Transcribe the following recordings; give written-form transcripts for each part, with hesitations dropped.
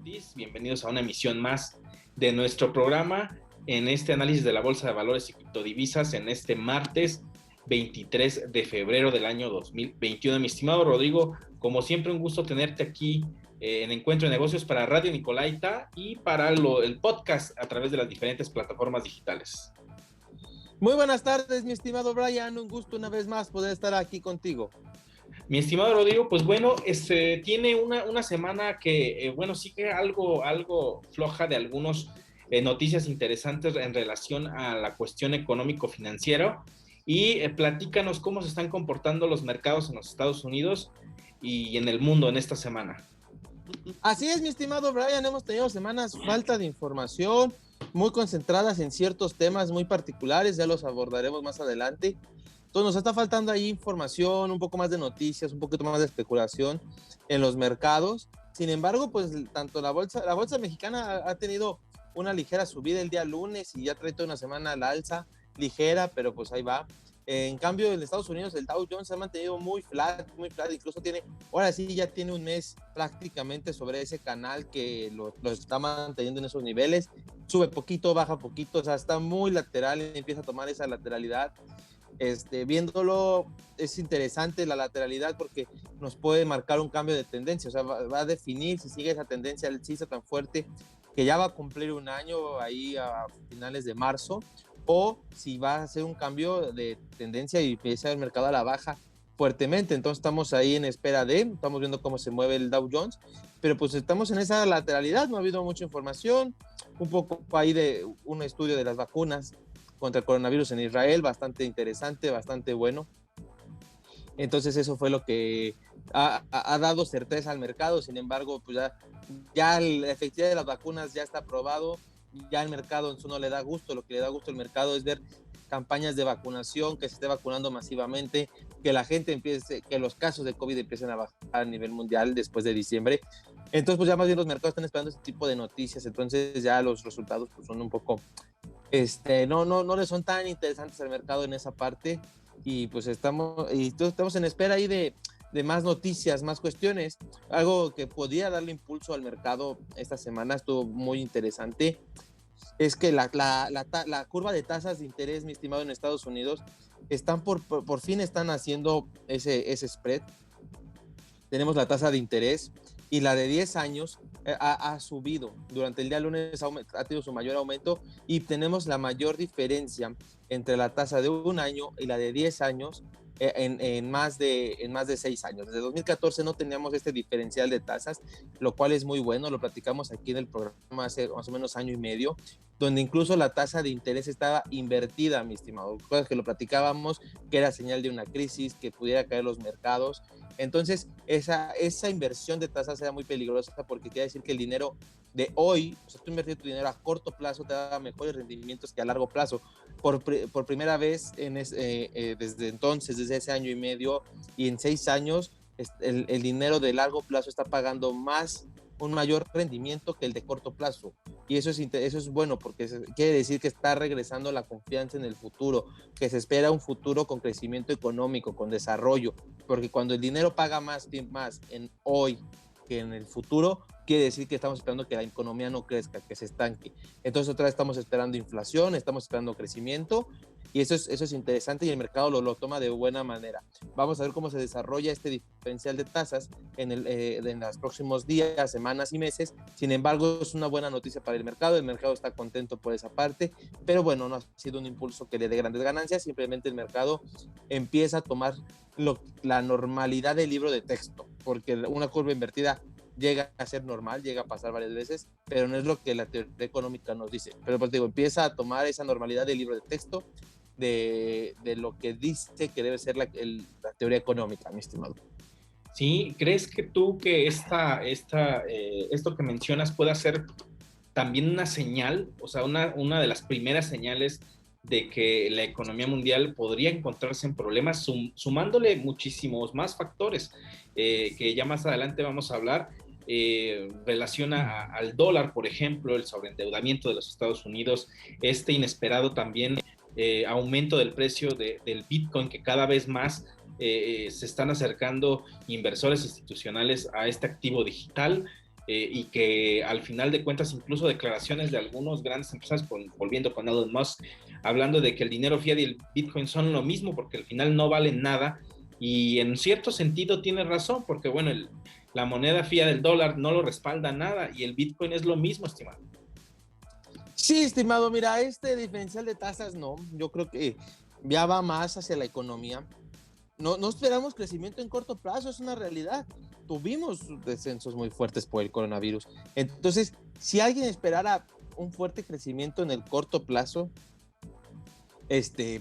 Ortiz, bienvenidos a una emisión más de nuestro programa en este análisis de la Bolsa de Valores y Criptodivisas en este martes 23 de febrero del año 2021. Mi estimado Rodrigo, como siempre un gusto tenerte aquí en Encuentro de Negocios para Radio Nicolaita y para el podcast a través de las diferentes plataformas digitales. Muy buenas tardes, mi estimado Brian, un gusto una vez más poder estar aquí contigo. Mi estimado Rodrigo, pues bueno, tiene una semana que, sigue algo floja de algunas noticias interesantes en relación a la cuestión económico-financiera y platícanos cómo se están comportando los mercados en los Estados Unidos y en el mundo en esta semana. Así es, mi estimado Brian, hemos tenido semanas falta de información, muy concentradas en ciertos temas muy particulares, ya los abordaremos más adelante. Entonces nos está faltando ahí información, un poco más de noticias, un poquito más de especulación en los mercados. Sin embargo, pues tanto la bolsa mexicana ha tenido una ligera subida el día lunes y ya trae toda una semana a la alza, ligera, pero pues ahí va. En cambio, en Estados Unidos el Dow Jones se ha mantenido muy flat, incluso ahora sí ya tiene un mes prácticamente sobre ese canal que lo está manteniendo en esos niveles, sube poquito, baja poquito, o sea, está muy lateral, empieza a tomar esa lateralidad. Viéndolo es interesante la lateralidad porque nos puede marcar un cambio de tendencia, o sea, va a definir si sigue esa tendencia alcista tan fuerte que ya va a cumplir un año ahí a finales de marzo, o si va a hacer un cambio de tendencia y empieza el mercado a la baja fuertemente. Entonces estamos ahí en espera estamos viendo cómo se mueve el Dow Jones, pero pues estamos en esa lateralidad, no ha habido mucha información, un poco ahí de un estudio de las vacunas contra el coronavirus en Israel, bastante interesante, bastante bueno. Entonces eso fue lo que ha dado certeza al mercado. Sin embargo, pues ya la efectividad de las vacunas ya está probado, ya el mercado en eso no le da gusto. Lo que le da gusto al mercado es ver campañas de vacunación, que se esté vacunando masivamente, que la gente que los casos de COVID empiecen a bajar a nivel mundial después de diciembre. Entonces, pues ya más bien los mercados están esperando ese tipo de noticias. Entonces ya los resultados pues son un poco, no les son tan interesantes al mercado en esa parte. Y pues estamos en espera ahí de más noticias, más cuestiones. Algo que podía darle impulso al mercado esta semana, estuvo muy interesante, es que la curva de tasas de interés, mi estimado, en Estados Unidos, por fin están haciendo ese spread. Tenemos la tasa de interés y la de 10 años ha subido. Durante el día lunes ha tenido su mayor aumento y tenemos la mayor diferencia entre la tasa de un año y la de 10 años en más de 6 años. Desde 2014 no teníamos este diferencial de tasas, lo cual es muy bueno. Lo platicamos aquí en el programa hace más o menos año y medio, donde incluso la tasa de interés estaba invertida, mi estimado. Cosas que lo platicábamos, que era señal de una crisis, que pudiera caer los mercados. Entonces, esa inversión de tasas era muy peligrosa porque quiere decir que el dinero de hoy, o sea, tú invertir tu dinero a corto plazo te da mejores rendimientos que a largo plazo. Por primera vez desde entonces, desde ese año y medio y en 6 años, el dinero de largo plazo está pagando un mayor rendimiento que el de corto plazo. Y eso es bueno porque quiere decir que está regresando la confianza en el futuro, que se espera un futuro con crecimiento económico, con desarrollo, porque cuando el dinero paga más en hoy que en el futuro, quiere decir que estamos esperando que la economía no crezca, que se estanque. Entonces otra vez estamos esperando inflación, estamos esperando crecimiento, y eso es interesante y el mercado lo toma de buena manera. Vamos a ver cómo se desarrolla este diferencial de tasas en los próximos días, semanas y meses. Sin embargo, es una buena noticia para el mercado está contento por esa parte, pero bueno, no ha sido un impulso que le dé grandes ganancias, simplemente el mercado empieza a tomar la normalidad del libro de texto, porque una curva invertida llega a ser normal, llega a pasar varias veces, pero no es lo que la teoría económica nos dice. Pero pues digo, empieza a tomar esa normalidad del libro de texto de lo que dice que debe ser la teoría económica, mi estimado. Sí, ¿crees que tú que esto que mencionas pueda ser también una señal, o sea, una de las primeras señales de que la economía mundial podría encontrarse en problemas, sumándole muchísimos más factores que ya más adelante vamos a hablar, relaciona al dólar, por ejemplo, el sobreendeudamiento de los Estados Unidos, este inesperado también aumento del precio del Bitcoin, que cada vez más se están acercando inversores institucionales a este activo digital. y que al final de cuentas incluso declaraciones de algunos grandes empresarios, volviendo con Elon Musk, hablando de que el dinero fiat y el Bitcoin son lo mismo porque al final no valen nada, y en cierto sentido tiene razón, porque bueno, la moneda fiat del dólar no lo respalda nada y el Bitcoin es lo mismo, estimado. Sí, estimado, mira, este diferencial de tasas no, yo creo que ya va más hacia la economía. No esperamos crecimiento en corto plazo, es una realidad. Tuvimos descensos muy fuertes por el coronavirus. Entonces, si alguien esperara un fuerte crecimiento en el corto plazo,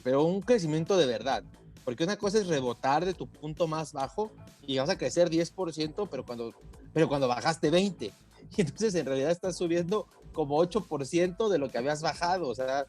pero un crecimiento de verdad, porque una cosa es rebotar de tu punto más bajo y vas a crecer 10%, pero cuando bajaste 20%, y entonces en realidad estás subiendo como 8% de lo que habías bajado, o sea,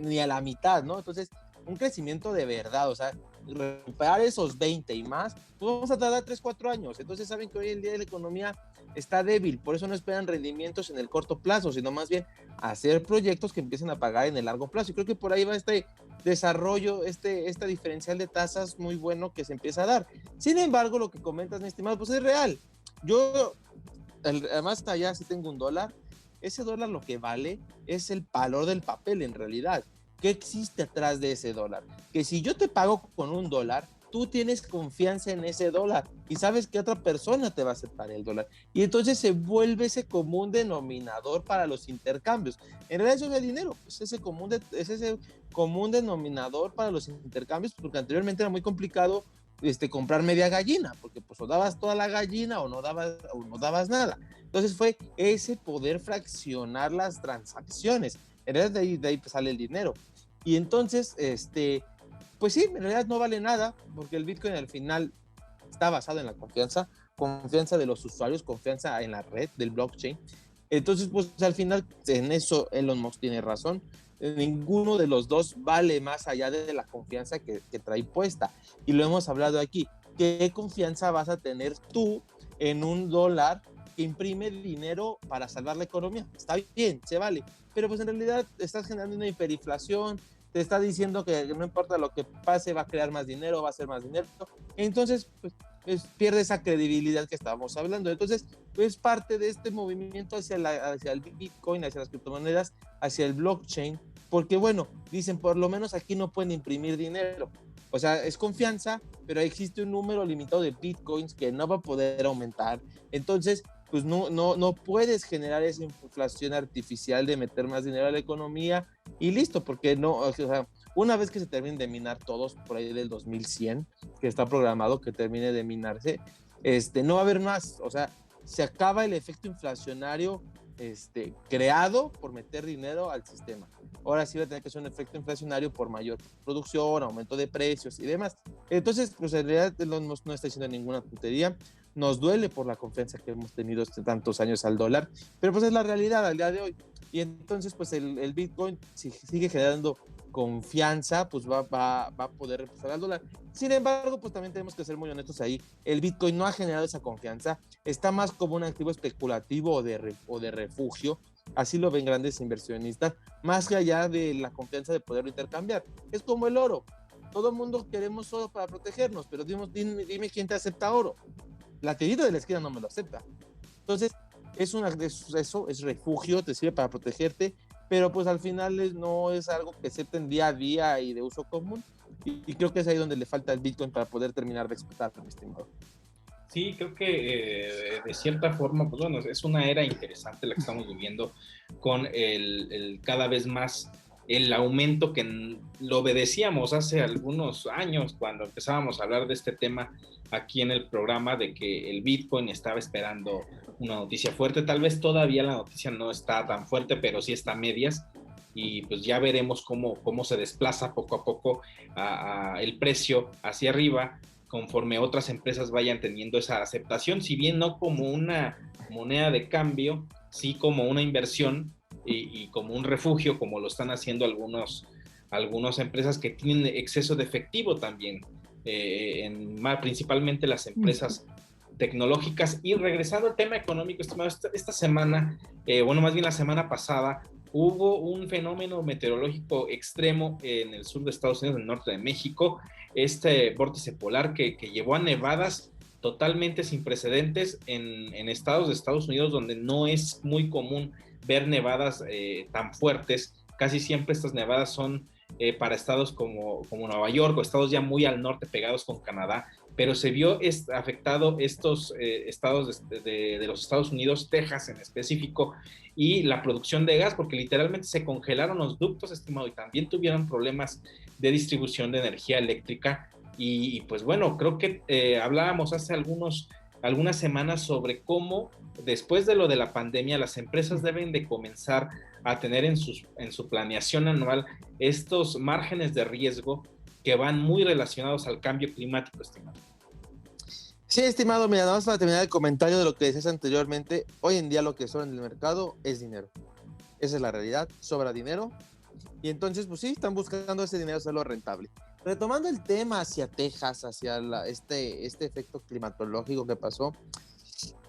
ni a la mitad, ¿no? Entonces, un crecimiento de verdad, o sea, recuperar esos 20 y más, pues vamos a tardar 3, 4 años. Entonces saben que hoy en día la economía está débil, por eso no esperan rendimientos en el corto plazo, sino más bien hacer proyectos que empiecen a pagar en el largo plazo. Y creo que por ahí va este desarrollo, esta diferencial de tasas muy bueno que se empieza a dar. Sin embargo, lo que comentas, mi estimado, pues es real. Yo, además allá sí tengo un dólar, ese dólar lo que vale es el valor del papel en realidad. ¿Qué existe atrás de ese dólar? Que si yo te pago con un dólar, tú tienes confianza en ese dólar y sabes que otra persona te va a aceptar el dólar. Y entonces se vuelve ese común denominador para los intercambios. En realidad eso es el dinero, es ese común denominador para los intercambios, porque anteriormente era muy complicado comprar media gallina, porque pues o dabas toda la gallina o no dabas nada. Entonces fue ese poder fraccionar las transacciones. En realidad de ahí sale el dinero. Y entonces, pues sí, en realidad no vale nada, porque el Bitcoin al final está basado en la confianza de los usuarios, confianza en la red del blockchain. Entonces, pues al final, en eso Elon Musk tiene razón. Ninguno de los dos vale más allá de la confianza que trae puesta. Y lo hemos hablado aquí. ¿Qué confianza vas a tener tú en un dólar que imprime dinero para salvar la economía? Está bien, se vale, pero pues en realidad estás generando una hiperinflación, te está diciendo que no importa lo que pase, va a crear más dinero, va a hacer más dinero, entonces pues pierde esa credibilidad que estábamos hablando. Entonces es parte de este movimiento hacia el Bitcoin, hacia las criptomonedas, hacia el blockchain, porque bueno, dicen por lo menos aquí no pueden imprimir dinero. O sea, es confianza, pero existe un número limitado de bitcoins que no va a poder aumentar. Entonces, pues no puedes generar esa inflación artificial de meter más dinero a la economía y listo, porque no, o sea, una vez que se terminen de minar todos por ahí del 2100, que está programado que termine de minarse, no va a haber más, o sea, se acaba el efecto inflacionario creado por meter dinero al sistema. Ahora sí va a tener que ser un efecto inflacionario por mayor producción, aumento de precios y demás. Entonces, pues en realidad no está diciendo ninguna tontería. Nos duele por la confianza que hemos tenido tantos años al dólar, pero pues es la realidad al día de hoy. Y entonces, pues el Bitcoin, si sigue generando confianza, pues va a poder reemplazar al dólar. Sin embargo, pues también tenemos que ser muy honestos ahí. El Bitcoin no ha generado esa confianza, está más como un activo especulativo o de refugio. Así lo ven grandes inversionistas, más que allá de la confianza de poderlo intercambiar. Es como el oro. Todo el mundo queremos oro para protegernos, pero dime quién te acepta oro. La tiendita de la esquina no me lo acepta. Entonces, eso es refugio, te sirve para protegerte, pero pues al final no es algo que acepten día a día y de uso común. Y creo que es ahí donde le falta el Bitcoin para poder terminar de explotar, mi estimado. Sí, creo que de cierta forma, pues bueno, es una era interesante la que estamos viviendo con el cada vez más el aumento que lo obedecíamos hace algunos años cuando empezábamos a hablar de este tema aquí en el programa, de que el Bitcoin estaba esperando una noticia fuerte. Tal vez todavía la noticia no está tan fuerte, pero sí está a medias, y pues ya veremos cómo se desplaza poco a poco el precio hacia arriba conforme otras empresas vayan teniendo esa aceptación, si bien no como una moneda de cambio, sí como una inversión y como un refugio, como lo están haciendo algunas empresas que tienen exceso de efectivo también, principalmente las empresas tecnológicas. Y regresando al tema económico, estimado, esta semana, bueno, más bien la semana pasada, hubo un fenómeno meteorológico extremo en el sur de Estados Unidos, en el norte de México, este vórtice polar que llevó a nevadas totalmente sin precedentes en estados de Estados Unidos donde no es muy común ver nevadas tan fuertes. Casi siempre estas nevadas son para estados como Nueva York o estados ya muy al norte pegados con Canadá, pero se vio afectado estos estados de los Estados Unidos, Texas en específico, y la producción de gas, porque literalmente se congelaron los ductos, estimado, y también tuvieron problemas de distribución de energía eléctrica. Y pues bueno, creo que hablábamos hace algunas semanas sobre cómo después de lo de la pandemia las empresas deben de comenzar a tener en su planeación anual estos márgenes de riesgo que van muy relacionados al cambio climático, estimado. Sí, estimado, mira, nada más para terminar el comentario de lo que decías anteriormente, hoy en día lo que sobra en el mercado es dinero. Esa es la realidad, sobra dinero. Y entonces, pues sí, están buscando ese dinero hacerlo rentable. Retomando el tema hacia Texas, hacia este efecto climatológico que pasó,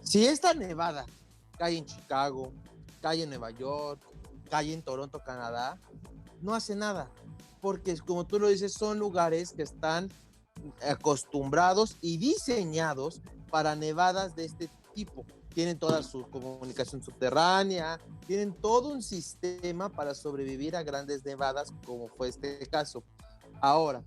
si esta nevada cae en Chicago, cae en Nueva York, cae en Toronto, Canadá, no hace nada, porque como tú lo dices, son lugares que están acostumbrados y diseñados para nevadas de este tipo. Tienen toda su comunicación subterránea, tienen todo un sistema para sobrevivir a grandes nevadas, como fue este caso. Ahora,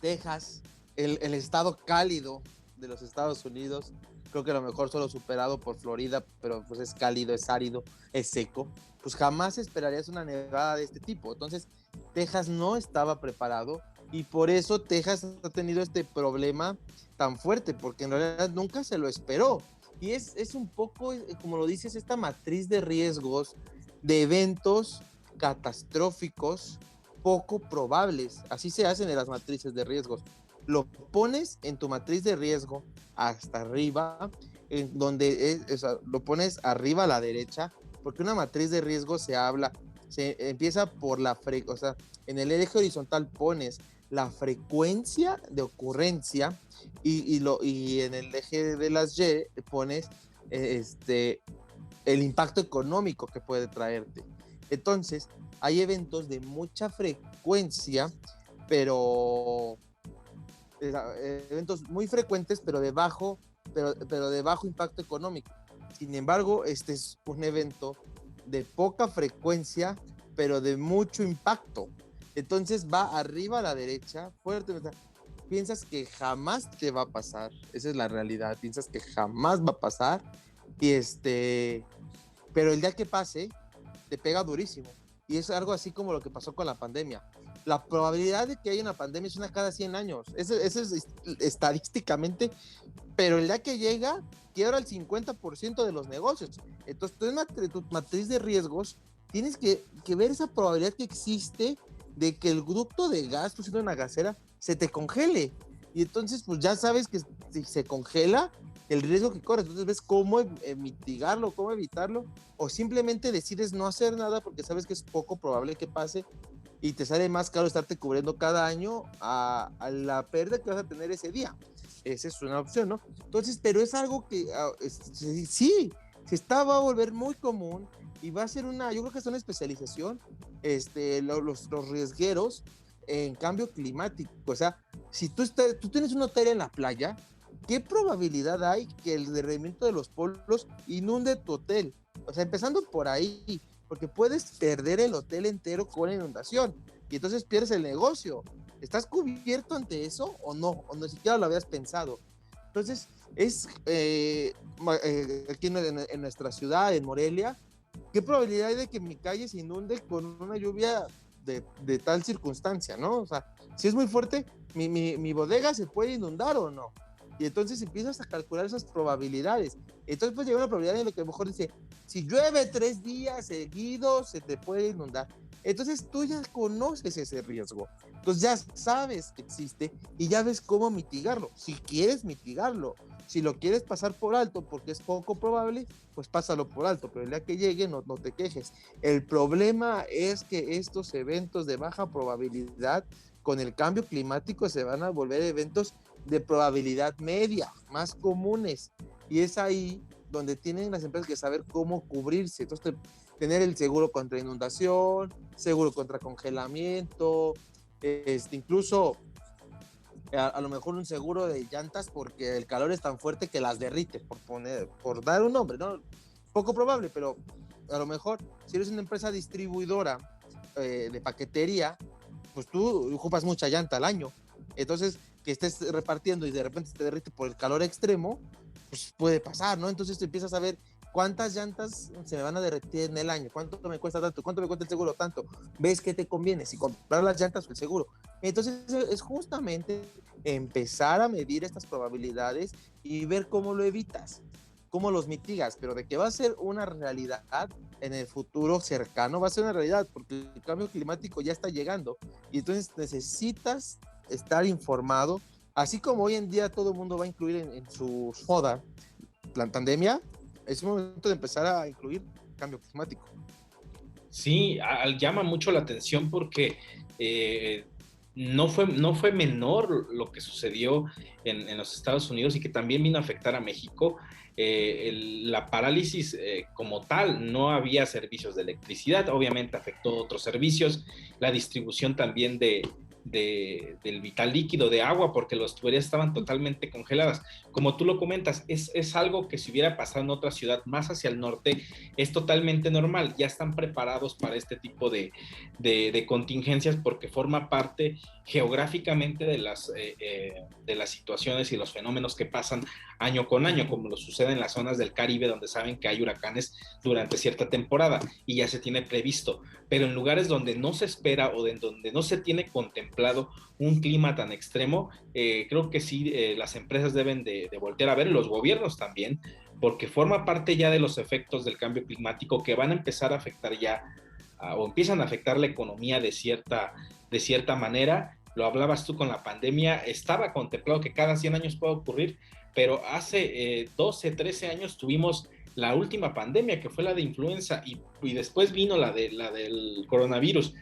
Texas, el estado cálido de los Estados Unidos, creo que a lo mejor solo superado por Florida, pero pues es cálido, es árido, es seco, pues jamás esperarías una nevada de este tipo. Entonces, Texas no estaba preparado y por eso Texas ha tenido este problema tan fuerte, porque en realidad nunca se lo esperó. Y es un poco, como lo dices, esta matriz de riesgos, de eventos catastróficos poco probables. Así se hacen en las matrices de riesgos. Lo pones en tu matriz de riesgo hasta arriba, en donde lo pones arriba a la derecha, porque una matriz de riesgo se empieza por o sea, en el eje horizontal pones la frecuencia de ocurrencia y en el eje de las Y pones el impacto económico que puede traerte. Entonces, hay eventos de mucha frecuencia, pero eventos muy frecuentes, pero de bajo impacto económico. Sin embargo, este es un evento de poca frecuencia, pero de mucho impacto. Entonces va arriba a la derecha, fuerte. Piensas que jamás te va a pasar, esa es la realidad, piensas que jamás va a pasar, pero el día que pase, te pega durísimo. Y es algo así como lo que pasó con la pandemia. La probabilidad de que haya una pandemia es una cada 100 años. Eso es estadísticamente, pero el día que llega, quiebra el 50% de los negocios. Entonces, tú en tu matriz de riesgos tienes que ver esa probabilidad que existe de que el ducto de gas, tú siendo una gasera, se te congele. Y entonces, pues ya sabes que si se congela, el riesgo que corres. Entonces ves cómo mitigarlo, cómo evitarlo, o simplemente decides no hacer nada porque sabes que es poco probable que pase y te sale más caro estarte cubriendo cada año a la pérdida que vas a tener ese día. Esa es una opción, ¿no? Entonces, pero es algo que sí, va a volver muy común y va a ser yo creo que es una especialización, los riesgueros en cambio climático. O sea, si tú tienes un hotel en la playa, ¿qué probabilidad hay que el derretimiento de los polos inunde tu hotel? O sea, empezando por ahí, porque puedes perder el hotel entero con inundación y entonces pierdes el negocio. ¿Estás cubierto ante eso o no? O ni siquiera lo habías pensado. Entonces, aquí en nuestra ciudad, en Morelia, ¿qué probabilidad hay de que mi calle se inunde con una lluvia de tal circunstancia, ¿no? O sea, si es muy fuerte, mi bodega se puede inundar o no. Y entonces empiezas a calcular esas probabilidades. Entonces pues llega una probabilidad en la que a lo mejor dice, si llueve 3 días seguidos, se te puede inundar. Entonces tú ya conoces ese riesgo. Entonces ya sabes que existe y ya ves cómo mitigarlo. Si quieres mitigarlo, si lo quieres pasar por alto porque es poco probable, pues pásalo por alto, pero el día que llegue no te quejes. El problema es que estos eventos de baja probabilidad con el cambio climático se van a volver eventos de probabilidad media, más comunes, y es ahí donde tienen las empresas que saber cómo cubrirse. Entonces, tener el seguro contra inundación, seguro contra congelamiento, incluso a lo mejor un seguro de llantas porque el calor es tan fuerte que las derrite, por dar un nombre, ¿no? Poco probable, pero a lo mejor si eres una empresa distribuidora de paquetería, pues tú ocupas mucha llanta al año. Entonces, que estés repartiendo y de repente te derrite por el calor extremo, pues puede pasar, ¿no? Entonces te empiezas a ver cuántas llantas se me van a derretir en el año, cuánto me cuesta tanto, cuánto me cuesta el seguro tanto, ves que te conviene, si comprar las llantas o el seguro. Entonces es justamente empezar a medir estas probabilidades y ver cómo lo evitas, cómo los mitigas, pero de que va a ser una realidad en el futuro cercano, va a ser una realidad, porque el cambio climático ya está llegando, y entonces necesitas estar informado, así como hoy en día todo el mundo va a incluir en su joda la pandemia, es momento de empezar a incluir cambio climático. Sí, llama mucho la atención porque no fue menor lo que sucedió en los Estados Unidos y que también vino a afectar a México. La parálisis como tal, no había servicios de electricidad, obviamente afectó otros servicios, la distribución también del vital líquido, de agua, porque las tuberías estaban totalmente congeladas. Como tú lo comentas, es algo que si hubiera pasado en otra ciudad más hacia el norte, es totalmente normal, ya están preparados para este tipo de contingencias porque forma parte geográficamente de las situaciones y los fenómenos que pasan año con año, como lo sucede en las zonas del Caribe, donde saben que hay huracanes durante cierta temporada y ya se tiene previsto, pero en lugares donde no se espera o donde no se tiene contemplado un clima tan extremo, creo que sí, las empresas deben de voltear a ver, los gobiernos también, porque forma parte ya de los efectos del cambio climático que van a empezar a afectar ya, o empiezan a afectar la economía de cierta manera. Lo hablabas tú con la pandemia, estaba contemplado que cada 100 años pueda ocurrir, pero hace 12, 13 años tuvimos la última pandemia, que fue la de influenza, y después vino la del coronavirus.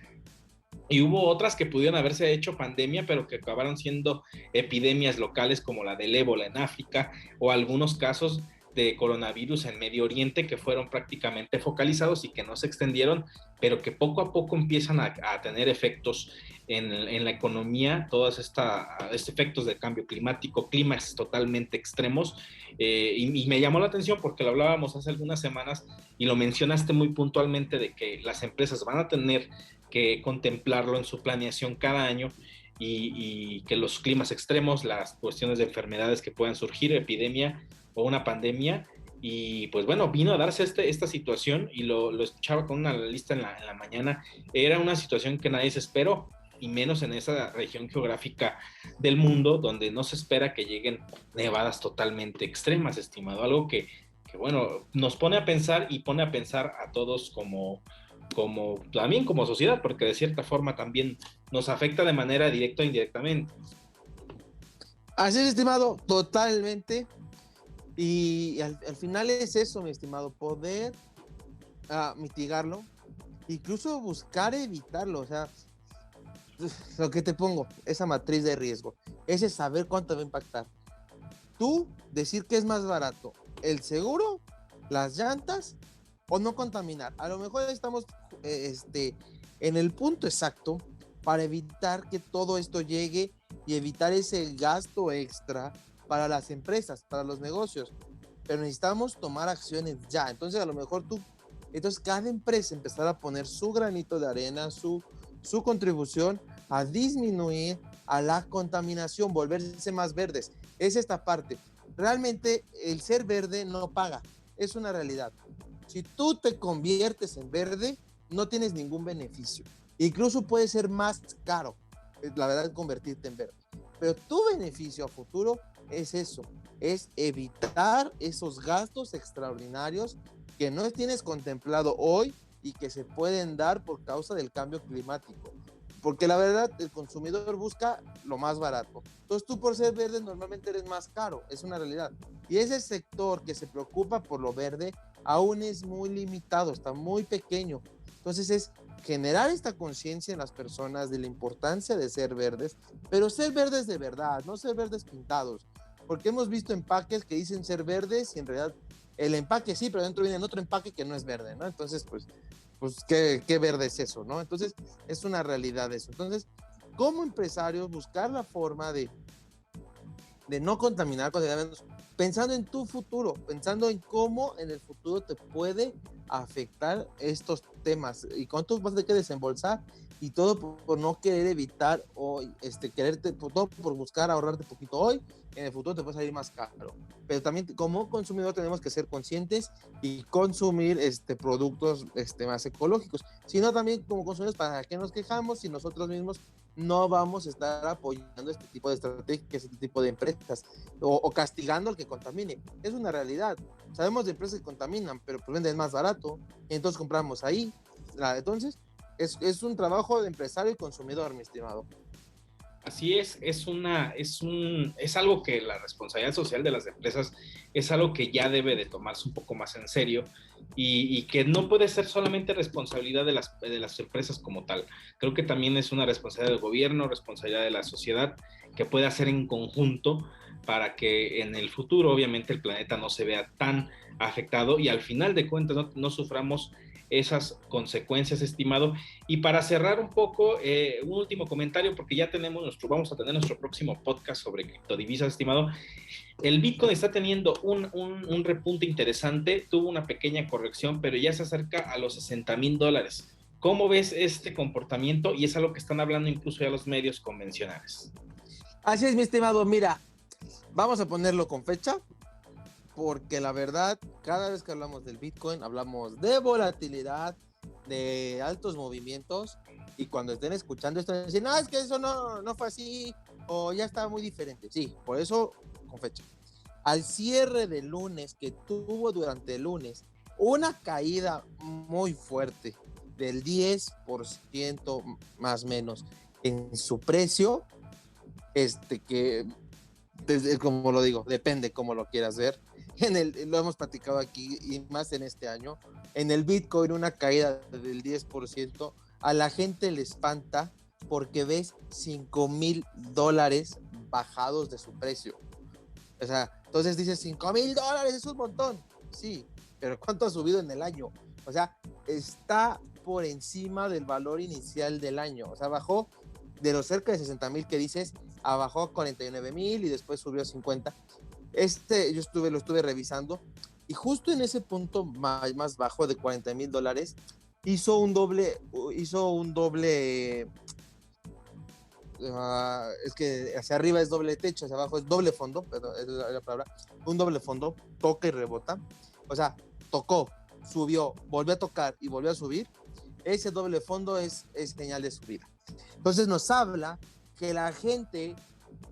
Y hubo otras que pudieron haberse hecho pandemia, pero que acabaron siendo epidemias locales como la del ébola en África o algunos casos de coronavirus en Medio Oriente que fueron prácticamente focalizados y que no se extendieron, pero que poco a poco empiezan a tener efectos en la economía, todos estos efectos de cambio climático, climas totalmente extremos. Y me llamó la atención porque lo hablábamos hace algunas semanas y lo mencionaste muy puntualmente de que las empresas van a tener que contemplarlo en su planeación cada año y que los climas extremos, las cuestiones de enfermedades que puedan surgir, epidemia o una pandemia, y pues bueno, vino a darse esta situación y lo escuchaba con una lista en la mañana, era una situación que nadie se esperó, y menos en esa región geográfica del mundo donde no se espera que lleguen nevadas totalmente extremas, estimado, algo que bueno, nos pone a pensar y pone a pensar a todos como también como sociedad, porque de cierta forma también nos afecta de manera directa o indirectamente. Así es, estimado, totalmente. Y al final es eso, mi estimado, poder mitigarlo, incluso buscar evitarlo. O sea, lo que te pongo, esa matriz de riesgo, ese saber cuánto va a impactar. Tú decir que es más barato, el seguro, las llantas o no contaminar. A lo mejor estamos en el punto exacto para evitar que todo esto llegue y evitar ese gasto extra para las empresas, para los negocios. Pero necesitamos tomar acciones ya. Entonces, a lo mejor entonces cada empresa empezar a poner su granito de arena, su contribución a disminuir a la contaminación, volverse más verdes. Es esta parte. Realmente el ser verde no paga, es una realidad. Si tú te conviertes en verde, no tienes ningún beneficio. Incluso puede ser más caro, la verdad, convertirte en verde. Pero tu beneficio a futuro es eso, es evitar esos gastos extraordinarios que no tienes contemplado hoy y que se pueden dar por causa del cambio climático. Porque la verdad, el consumidor busca lo más barato. Entonces tú por ser verde normalmente eres más caro, es una realidad. Y ese sector que se preocupa por lo verde aún es muy limitado, está muy pequeño. Entonces es generar esta conciencia en las personas de la importancia de ser verdes, pero ser verdes de verdad, no ser verdes pintados. Porque hemos visto empaques que dicen ser verdes y en realidad el empaque sí, pero dentro viene otro empaque que no es verde, ¿no? Entonces, pues ¿qué verde es eso, no? Entonces, es una realidad eso. Entonces, como empresarios, buscar la forma de de no contaminar contaminamientos, pensando en tu futuro, pensando en cómo en el futuro te puede afectar estos temas y cuánto vas a tener que desembolsar y todo por no querer evitar o quererte, todo por buscar ahorrarte poquito hoy, en el futuro te puede salir más caro. Pero también como consumidor tenemos que ser conscientes y consumir productos más ecológicos. Si no, también como consumidores, ¿para qué nos quejamos si nosotros mismos no vamos a estar apoyando este tipo de estrategias, este tipo de empresas o castigando al que contamine? Es una realidad. Sabemos de empresas que contaminan, pero pues venden más barato, y entonces compramos ahí. Entonces, es un trabajo de empresario y consumidor, mi estimado. Así es algo que la responsabilidad social de las empresas es algo que ya debe de tomarse un poco más en serio y que no puede ser solamente responsabilidad de las empresas como tal. Creo que también es una responsabilidad del gobierno, responsabilidad de la sociedad que puede hacer en conjunto para que en el futuro obviamente el planeta no se vea tan afectado y al final de cuentas no suframos esas consecuencias, estimado. Y para cerrar un poco, un último comentario, porque ya vamos a tener nuestro próximo podcast sobre criptodivisas, estimado. El Bitcoin está teniendo un repunte interesante, tuvo una pequeña corrección, pero ya se acerca a los $60,000. ¿Cómo ves este comportamiento? Y es algo que están hablando incluso ya los medios convencionales. Así es, mi estimado. Mira, vamos a ponerlo con fecha, porque la verdad, cada vez que hablamos del Bitcoin, hablamos de volatilidad, de altos movimientos, y cuando estén escuchando esto, dicen, es que eso no fue así, o ya estaba muy diferente. Sí, por eso, con fecha. Al cierre del lunes, que tuvo durante el lunes una caída muy fuerte del 10% más o menos en su precio, que como lo digo, depende cómo lo quieras ver. Lo hemos platicado aquí y más en este año. En el Bitcoin, una caída del 10%, a la gente le espanta porque ves $5,000 bajados de su precio. O sea, entonces dices $5,000 es un montón. Sí, pero ¿cuánto ha subido en el año? O sea, está por encima del valor inicial del año. O sea, bajó de los cerca de 60,000 que dices, bajó a 49,000 y después subió a 50. Yo lo estuve revisando y justo en ese punto más bajo de $40,000 hizo un doble, es que hacia arriba es doble techo, hacia abajo es doble fondo, perdón, es la palabra, un doble fondo, toca y rebota, o sea, tocó, subió, volvió a tocar y volvió a subir. Ese doble fondo es señal de subida. Entonces nos habla que la gente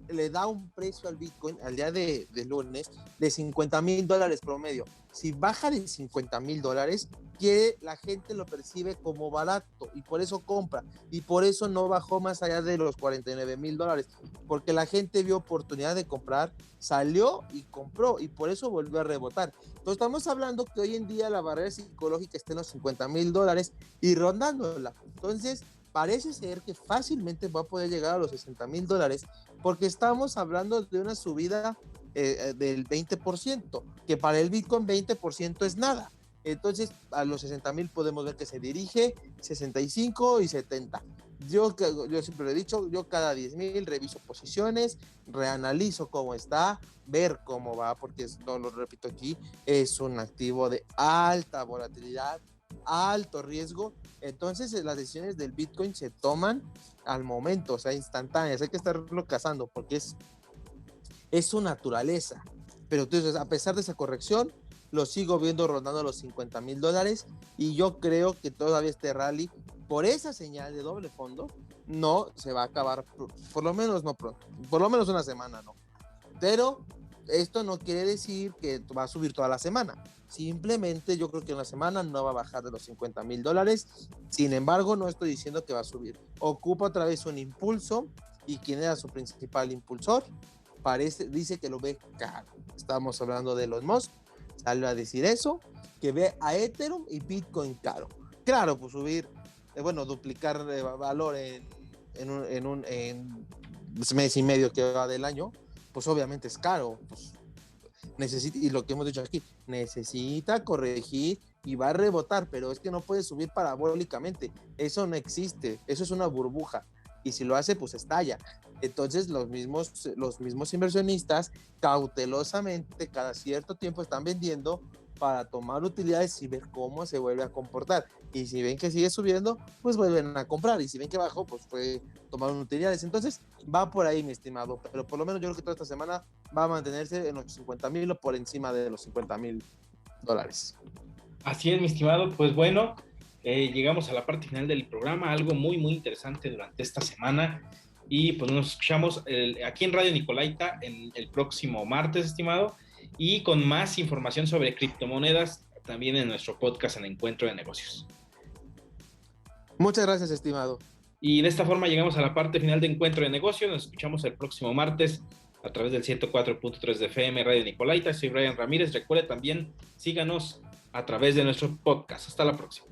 le da un precio al Bitcoin al día de lunes de $50,000 promedio. Si baja de $50,000, la gente lo percibe como barato y por eso compra, y por eso no bajó más allá de los $49,000, porque la gente vio oportunidad de comprar, salió y compró, y por eso volvió a rebotar. Entonces estamos hablando que hoy en día la barrera psicológica está en los $50,000 y rondándola. Entonces parece ser que fácilmente va a poder llegar a los $60,000, porque estamos hablando de una subida del 20%, que para el Bitcoin 20% es nada. Entonces a los 60,000 podemos ver que se dirige 65 y 70. Yo siempre lo he dicho, yo cada 10,000 reviso posiciones, reanalizo cómo está, ver cómo va, porque no lo repito aquí, es un activo de alta volatilidad, alto riesgo. Entonces las decisiones del Bitcoin se toman al momento, o sea, instantáneas. Hay que estarlo cazando porque es su naturaleza. Pero entonces, a pesar de esa corrección, lo sigo viendo rondando los $50,000, y yo creo que todavía este rally, por esa señal de doble fondo, no se va a acabar, por lo menos no pronto, por lo menos una semana no. Pero esto no quiere decir que va a subir toda la semana. Simplemente yo creo que en la semana no va a bajar de los $50,000. Sin embargo, no estoy diciendo que va a subir. Ocupa otra vez un impulso, y quien era su principal impulsor dice que lo ve caro. Estamos hablando de Elon Musk, salió a decir eso, que ve a Ethereum y Bitcoin caro. Claro, pues subir, duplicar valor en un mes y medio que va del año, pues obviamente es caro. Pues necesita, y lo que hemos dicho aquí, necesita corregir y va a rebotar, pero es que no puede subir parabólicamente. Eso no existe, eso es una burbuja. y si lo hace, pues estalla. Entonces los mismos inversionistas cautelosamente cada cierto tiempo están vendiendo para tomar utilidades y ver cómo se vuelve a comportar. Y si ven que sigue subiendo, pues vuelven a comprar. Y si ven que bajó, pues tomaron utilidades. Entonces va por ahí, mi estimado. Pero por lo menos yo creo que toda esta semana va a mantenerse en los 50,000 o por encima de los $50,000. Así es, mi estimado. Pues bueno, llegamos a la parte final del programa. Algo muy, muy interesante durante esta semana. Y pues nos escuchamos aquí en Radio Nicolaita el próximo martes, estimado. Y con más información sobre criptomonedas también en nuestro podcast en Encuentro de Negocios. Muchas gracias, estimado. Y de esta forma llegamos a la parte final de Encuentro de Negocios. Nos escuchamos el próximo martes a través del 104.3 de FM Radio Nicolaita. Soy Brian Ramírez. Recuerde también, síganos a través de nuestro podcast. Hasta la próxima.